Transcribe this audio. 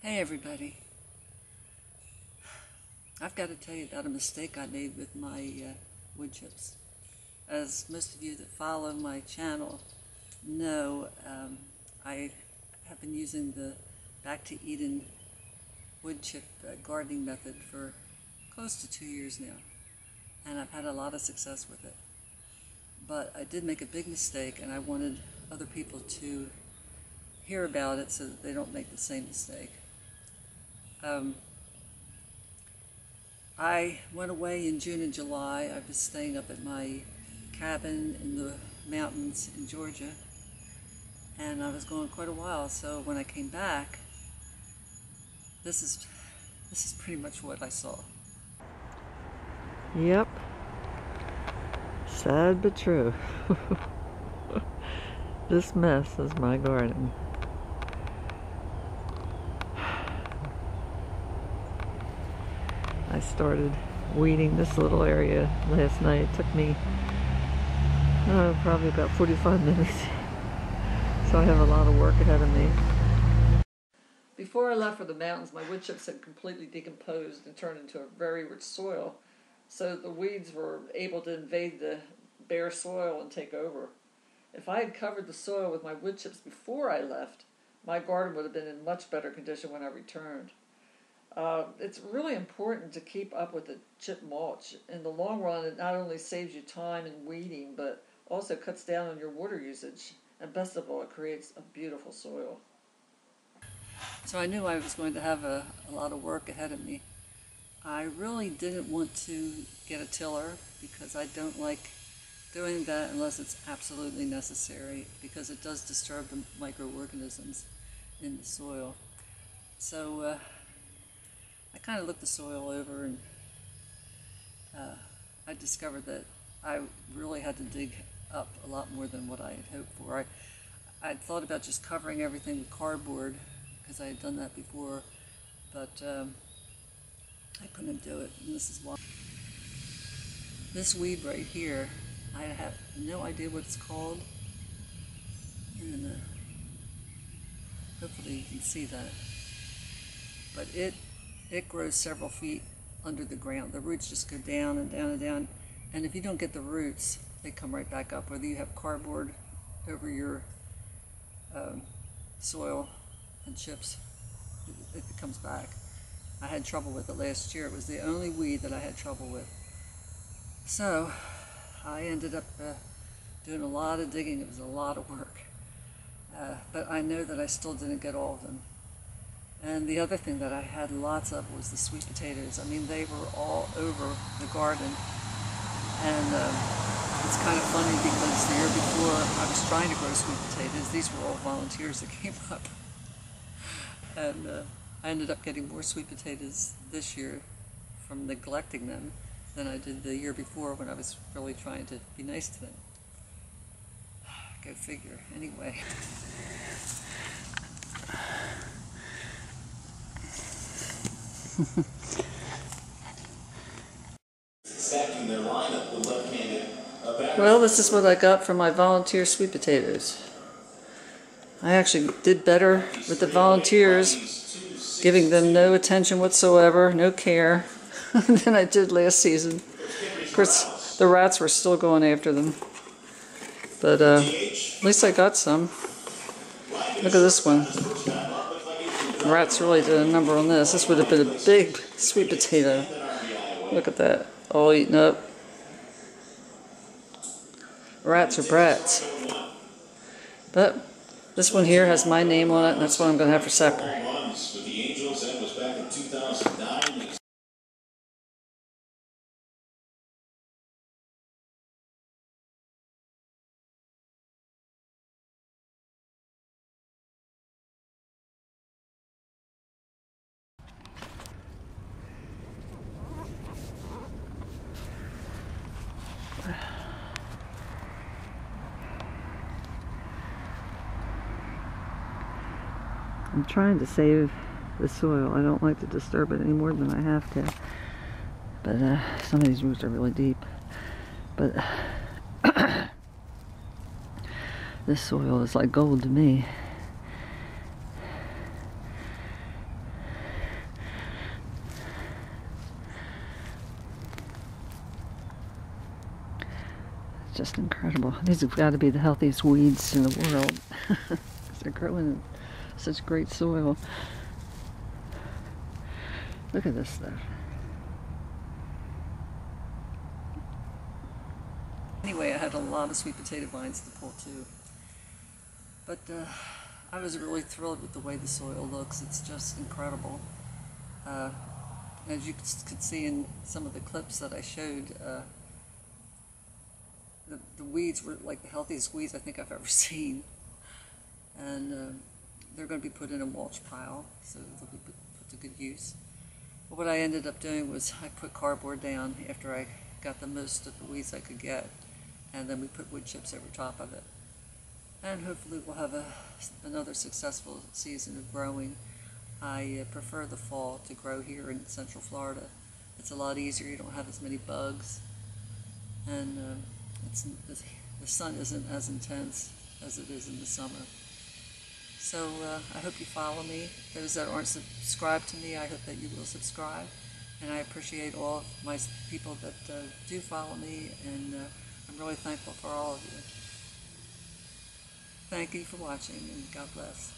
Hey everybody, I've got to tell you about a mistake I made with my wood chips. As most of you that follow my channel know, I have been using the Back to Eden wood chip gardening method for close to 2 years now, and I've had a lot of success with it. But I did make a big mistake, and I wanted other people to hear about it so that they don't make the same mistake. I went away in June and July. I was staying up at my cabin in the mountains in Georgia, and I was gone quite a while. So when I came back, this is pretty much what I saw. Yep. Sad but true. This mess is my garden. I started weeding this little area last night. It took me probably about 45 minutes. So I have a lot of work ahead of me. Before I left for the mountains, my wood chips had completely decomposed and turned into a very rich soil. So the weeds were able to invade the bare soil and take over. If I had covered the soil with my wood chips before I left, my garden would have been in much better condition when I returned. It's really important to keep up with the chip mulch. In the long run, it not only saves you time in weeding, but also cuts down on your water usage. And best of all, it creates a beautiful soil. So I knew I was going to have a lot of work ahead of me. I really didn't want to get a tiller because I don't like doing that unless it's absolutely necessary, because it does disturb the microorganisms in the soil. So I kind of looked the soil over, and I discovered that I really had to dig up a lot more than what I had hoped for. I thought about just covering everything with cardboard because I had done that before, but I couldn't do it, and this is why. This weed right here, I have no idea what it's called, and hopefully you can see that, but it grows several feet under the ground. The roots just go down and down and down, and if you don't get the roots, they come right back up. Whether you have cardboard over your soil and chips, it comes back. I had trouble with it last year. It was the only weed that I had trouble with. So I ended up doing a lot of digging. It was a lot of work, but I know that I still didn't get all of them. And the other thing that I had lots of was the sweet potatoes. I mean, they were all over the garden. And it's kind of funny because the year before I was trying to grow sweet potatoes, these were all volunteers that came up. And I ended up getting more sweet potatoes this year from neglecting them than I did the year before when I was really trying to be nice to them. Go figure. Anyway. Well, this is what I got from my volunteer sweet potatoes. I actually did better with the volunteers, giving them no attention whatsoever, no care, than I did last season. Of course, the rats were still going after them, but at least I got some. Look at this one. The rats really did a number on this. This would have been a big sweet potato. Look at that, all eaten up. Rats are brats. But this one here has my name on it, and that's what I'm going to have for supper. I'm trying to save the soil. I don't like to disturb it any more than I have to. But some of these roots are really deep. But This soil is like gold to me. just incredible. These have got to be the healthiest weeds in the world. They're growing in such great soil. Look at this stuff. Anyway, I had a lot of sweet potato vines to pull too. But I was really thrilled with the way the soil looks. It's just incredible. As you could see in some of the clips that I showed, the weeds were like the healthiest weeds I think I've ever seen. And they're going to be put in a mulch pile, so they'll be put to good use. But what I ended up doing was I put cardboard down after I got the most of the weeds I could get, and then we put wood chips over top of it. And hopefully we'll have another successful season of growing. I prefer the fall to grow here in Central Florida. It's a lot easier, you don't have as many bugs, and the sun isn't as intense as it is in the summer. So I hope you follow me. Those that aren't subscribed to me, I hope that you will subscribe. And I appreciate all of my people that do follow me, and I'm really thankful for all of you. Thank you for watching, and God bless.